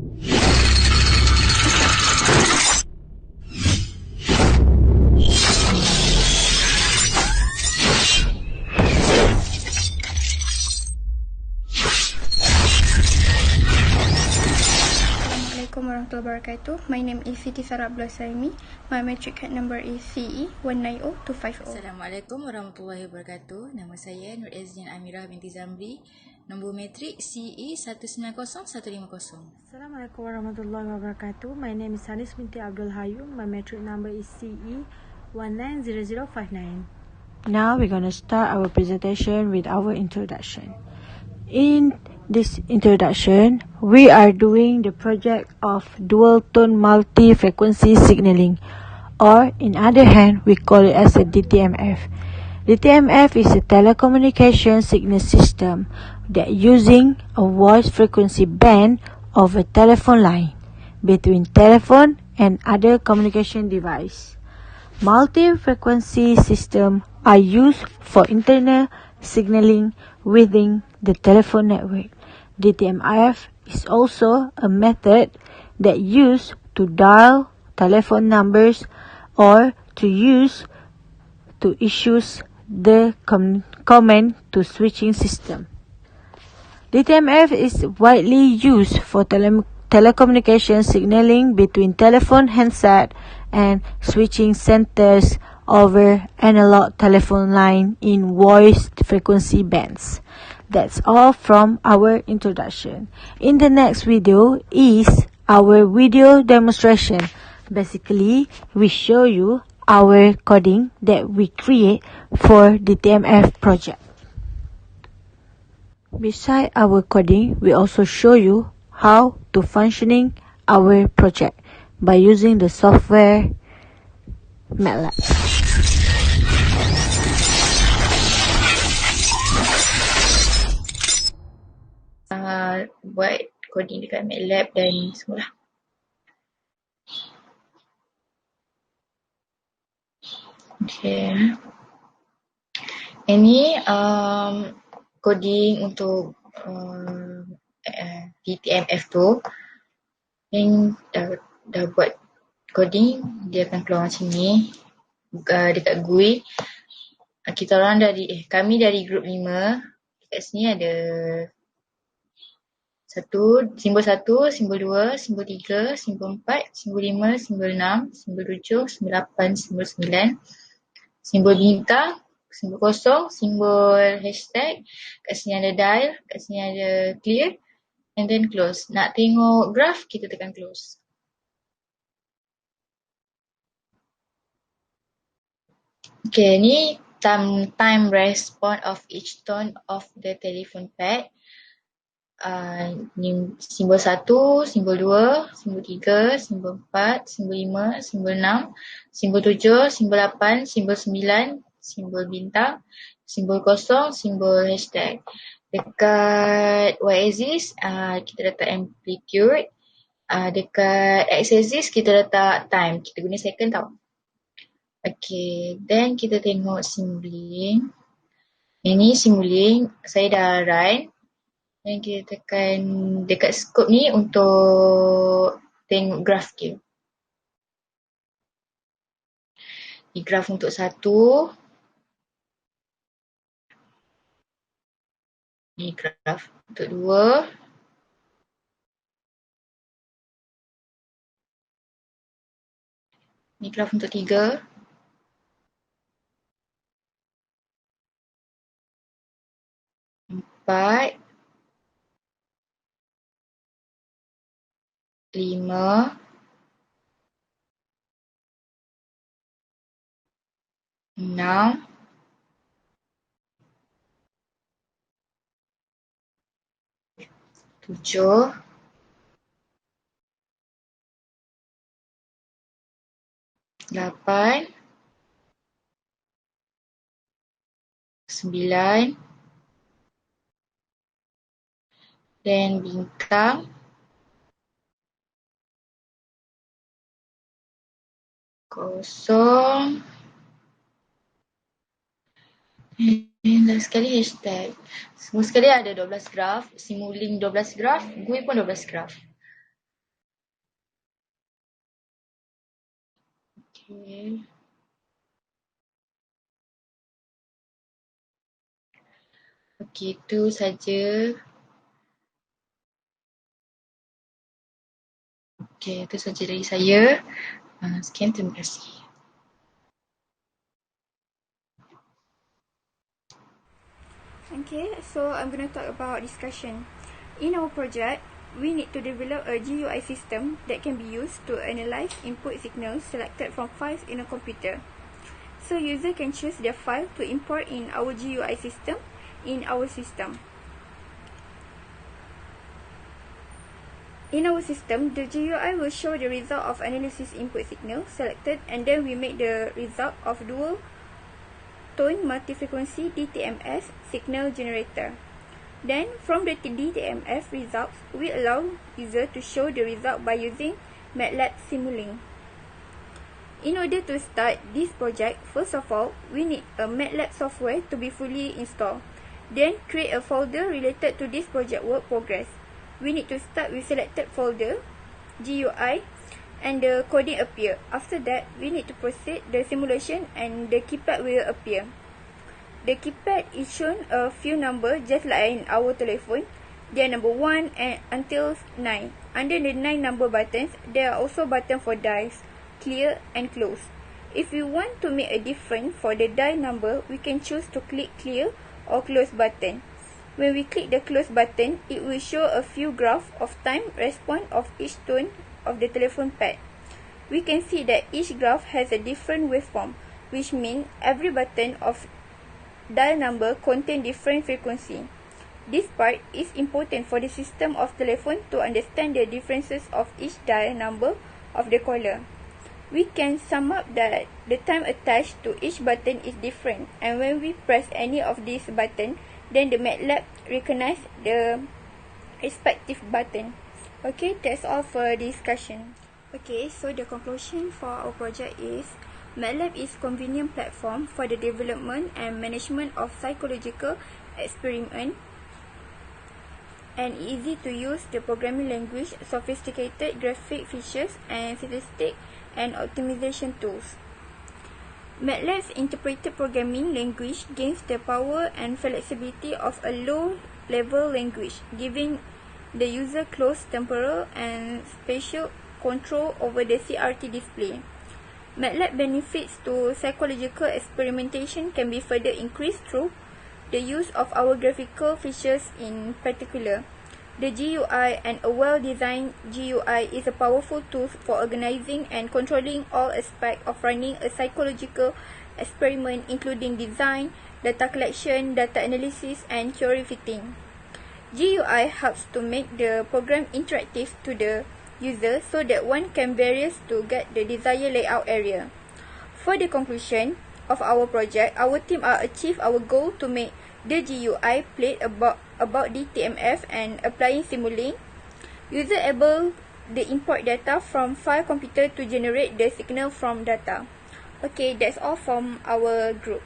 Assalamualaikum warahmatullahi wabarakatuh. My name is Siti Sarah Abdullah Saimi. My matric card number is CE 190250. Assalamualaikum warahmatullahi wabarakatuh. Nama saya Nur Ezrin Amirah binti Zamri. Nombor matrik CE 190150. Assalamualaikum warahmatullahi wabarakatuh. My name is Hanis binti Abdul Hayum. My matric number is CE 190059. Now we're going to start our presentation with our introduction. In this introduction, we are doing the project of dual tone multi-frequency signaling, or in other hand, we call it as a DTMF. DTMF is a telecommunication signal system that using a voice frequency band of a telephone line between telephone and other communication device. Multi-frequency systems are used for internal signaling within the telephone network. DTMF is also a method that used to dial telephone numbers or to use to issues the command to switching system. DTMF is widely used for telecommunication signaling between telephone handset and switching centers over analog telephone line in voice frequency bands. That's all from our introduction. In the next video is our video demonstration. Basically, we show you our coding that we create for the DTMF project. Beside our coding, we also show you how to functioning our project by using the software MATLAB. Buat coding dekat MATLAB dan semula. Okay. Ini coding untuk DTMF tu. Yang dah buat coding, dia akan keluar macam ni. Dekat GUI. Kami dari grup 5. Dekat sini ada simbol 1, simbol 2, simbol 3, simbol 4, simbol 5, simbol 6, simbol 7, simbol 8, simbol 9, simbol bintang, simbol kosong, simbol hashtag. Kat sini ada dial, kat sini ada clear, and then close. Nak tengok graph, kita tekan close. Okay, ni time response of each tone of the telephone pad. Ni simbol 1, simbol 2, simbol 3, simbol 4, simbol 5, simbol 6, simbol 7, simbol 8, simbol 9, simbol bintang, simbol kosong, simbol hashtag. Dekat y-axis, kita letak amplitude. Dekat x-axis, kita letak time. Kita guna second tau. Okay, then kita tengok simulink. Ini simulink, saya dah run. Dan kita tekan dekat scope ni untuk tengok graf dia. Ni graf untuk 1. Ni graf untuk 2. Ni graf untuk 3. Empat. 5, 6, 7, 8, 9, dan bintang. Kosong. Dan last sekali hashtag. Semua sekali ada 12 graf. Simulink 12 graf. GUI pun 12 graf. Okay. Okey, itu saja. Okey, itu saja dari saya. Sekian, terima kasih. Okay, so I'm going to talk about discussion. In our project, we need to develop a GUI system that can be used to analyze input signals selected from files in a computer. So user can choose their file to import in our GUI system in our system. In our system, the GUI will show the result of analysis input signal selected, and then we make the result of dual tone multi-frequency DTMS signal generator. Then from the DTMS results, we allow user to show the result by using MATLAB Simulink. In order to start this project, first of all, we need a MATLAB software to be fully installed. Then create a folder related to this project work progress. We need to start with selected folder, GUI, and the coding appear. After that, we need to proceed the simulation and the keypad will appear. The keypad is shown a few numbers just like in our telephone. They are number 1 and until 9. Under the 9 number buttons, there are also buttons for dials, clear and close. If we want to make a difference for the dial number, we can choose to click clear or close button. When we click the close button, it will show a few graphs of time response of each tone of the telephone pad. We can see that each graph has a different waveform, which means every button of dial number contains different frequency. This part is important for the system of telephone to understand the differences of each dial number of the caller. We can sum up that the time attached to each button is different, and when we press any of these buttons, then the MATLAB recognize the respective button. Okay, that's all for discussion. Okay, so the conclusion for our project is MATLAB is convenient platform for the development and management of psychological experiment and easy to use the programming language, sophisticated graphic features, and statistic and optimization tools. MATLAB's interpreted programming language gains the power and flexibility of a low-level language, giving the user close temporal and spatial control over the CRT display. MATLAB benefits to psychological experimentation can be further increased through the use of our graphical features in particular. The GUI and a well-designed GUI is a powerful tool for organizing and controlling all aspects of running a psychological experiment, including design, data collection, data analysis, and theory fitting. GUI helps to make the program interactive to the user so that one can various to get the desired layout area. For the conclusion of our project, our team achieved our goal to make the GUI played about DTMF and applying Simulink. User able to import data from file computer to generate the signal from data. Okay, that's all from our group.